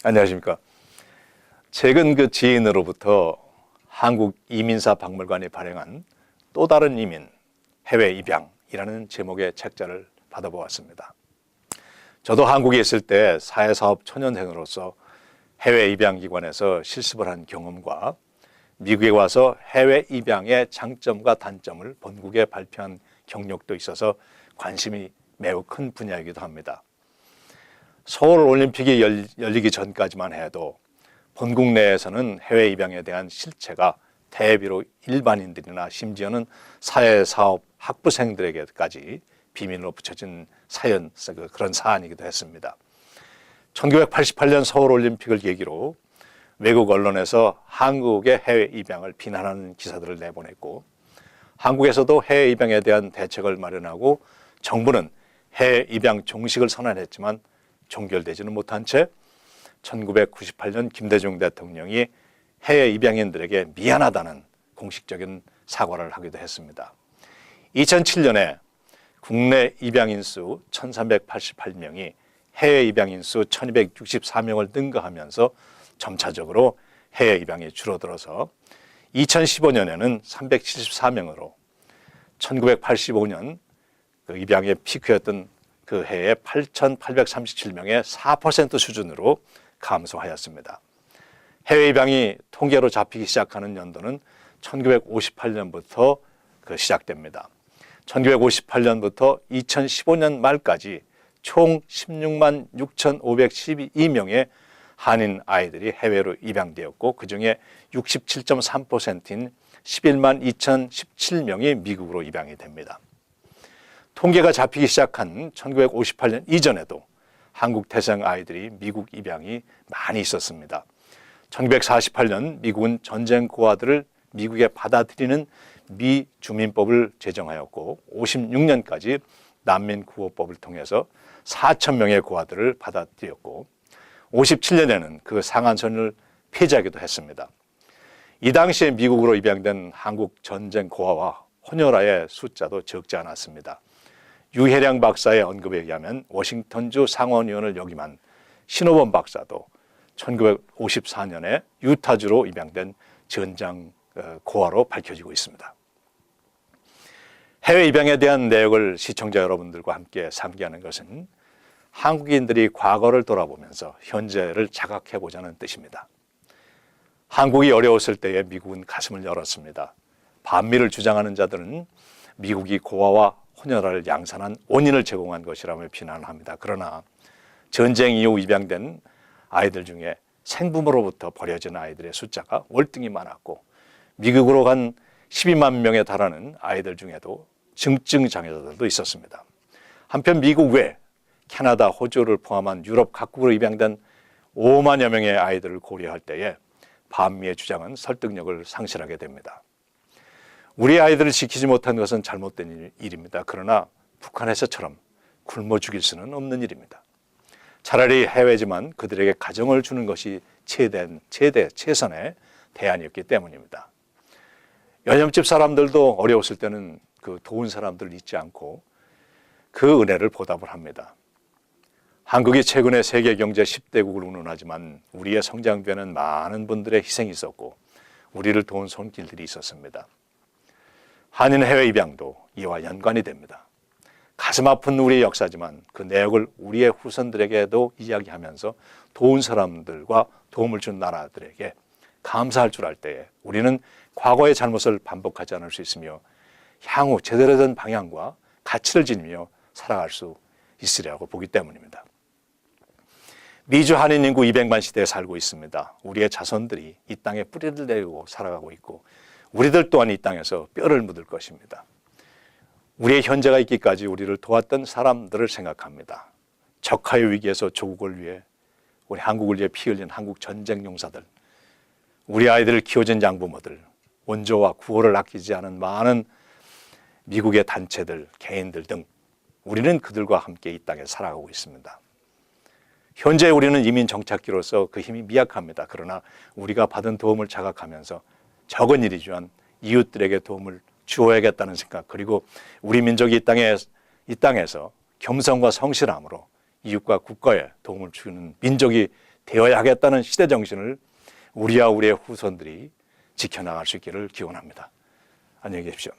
안녕하십니까. 최근 그 지인으로부터 한국 이민사 박물관이 발행한 또 다른 이민, 해외 입양이라는 제목의 책자를 받아보았습니다. 저도 한국에 있을 때 사회사업 초년생으로서 해외 입양기관에서 실습을 한 경험과 미국에 와서 해외 입양의 장점과 단점을 본국에 발표한 경력도 있어서 관심이 매우 큰 분야이기도 합니다. 서울 올림픽이 열리기 전까지만 해도 본국 내에서는 해외 입양에 대한 실체가 대비로 일반인들이나 심지어는 사회사업 학부생들에게까지 비밀로 붙여진 그런 사안이기도 했습니다. 1988년 서울 올림픽을 계기로 외국 언론에서 한국의 해외 입양을 비난하는 기사들을 내보냈고, 한국에서도 해외 입양에 대한 대책을 마련하고 정부는 해외 입양 종식을 선언했지만 종결되지는 못한 채 1998년 김대중 대통령이 해외 입양인들에게 미안하다는 공식적인 사과를 하기도 했습니다. 2007년에 국내 입양인 수 1388명이 해외 입양인 수 1264명을 능가하면서 점차적으로 해외 입양이 줄어들어서 2015년에는 374명으로 1985년 그 입양의 피크였던 그 해에 8,837명의 4% 수준으로 감소하였습니다. 해외 입양이 통계로 잡히기 시작하는 연도는 1958년부터 시작됩니다. 1958년부터 2015년 말까지 총 16만 6,512명의 한인 아이들이 해외로 입양되었고, 그중에 67.3%인 11만 2,017명이 미국으로 입양이 됩니다. 통계가 잡히기 시작한 1958년 이전에도 한국 태생 아이들이 미국 입양이 많이 있었습니다. 1948년 미국은 전쟁 고아들을 미국에 받아들이는 미주민법을 제정하였고, 56년까지 난민구호법을 통해서 4,000명의 고아들을 받아들였고, 57년에는 그 상한선을 폐지하기도 했습니다. 이 당시에 미국으로 입양된 한국 전쟁 고아와 혼혈아의 숫자도 적지 않았습니다. 유혜량 박사의 언급에 의하면 워싱턴주 상원의원을 역임한 신호범 박사도 1954년에 유타주로 입양된 전장 고아로 밝혀지고 있습니다. 해외 입양에 대한 내역을 시청자 여러분들과 함께 상기하는 것은 한국인들이 과거를 돌아보면서 현재를 자각해보자는 뜻입니다. 한국이 어려웠을 때에 미국은 가슴을 열었습니다. 반미를 주장하는 자들은 미국이 고아와 혼혈아를 양산한 원인을 제공한 것이라며 비난합니다. 그러나 전쟁 이후 입양된 아이들 중에 생부모로부터 버려진 아이들의 숫자가 월등히 많았고, 미국으로 간 12만 명에 달하는 아이들 중에도 증증 장애자들도 있었습니다. 한편 미국 외 캐나다, 호주를 포함한 유럽 각국으로 입양된 5만여 명의 아이들을 고려할 때에 반미의 주장은 설득력을 상실하게 됩니다. 우리 아이들을 지키지 못한 것은 잘못된 일입니다. 그러나 북한에서처럼 굶어 죽일 수는 없는 일입니다. 차라리 해외지만 그들에게 가정을 주는 것이 최선의 대안이었기 때문입니다. 연염집 사람들도 어려웠을 때는 그 도운 사람들을 잊지 않고 그 은혜를 보답을 합니다. 한국이 최근에 세계 경제 10대국을 운운하지만 우리의 성장에는 많은 분들의 희생이 있었고 우리를 도운 손길들이 있었습니다. 한인 해외 입양도 이와 연관이 됩니다. 가슴 아픈 우리의 역사지만 그 내역을 우리의 후손들에게도 이야기하면서 도운 사람들과 도움을 준 나라들에게 감사할 줄 알 때에 우리는 과거의 잘못을 반복하지 않을 수 있으며 향후 제대로 된 방향과 가치를 지니며 살아갈 수 있으리라고 보기 때문입니다. 미주 한인 인구 200만 시대에 살고 있습니다. 우리의 자손들이 이 땅에 뿌리를 내리고 살아가고 있고 우리들 또한 이 땅에서 뼈를 묻을 것입니다. 우리의 현재가 있기까지 우리를 도왔던 사람들을 생각합니다. 적화의 위기에서 조국을 위해, 우리 한국을 위해 피 흘린 한국 전쟁 용사들, 우리 아이들을 키워준 양부모들, 원조와 구호를 아끼지 않은 많은 미국의 단체들, 개인들 등 우리는 그들과 함께 이 땅에 살아가고 있습니다. 현재 우리는 이민 정착기로서 그 힘이 미약합니다. 그러나 우리가 받은 도움을 자각하면서 적은 일이지만 이웃들에게 도움을 주어야겠다는 생각, 그리고 우리 민족이 이 땅에서 겸손과 성실함으로 이웃과 국가에 도움을 주는 민족이 되어야 하겠다는 시대 정신을 우리와 우리의 후손들이 지켜나갈 수 있기를 기원합니다. 안녕히 계십시오.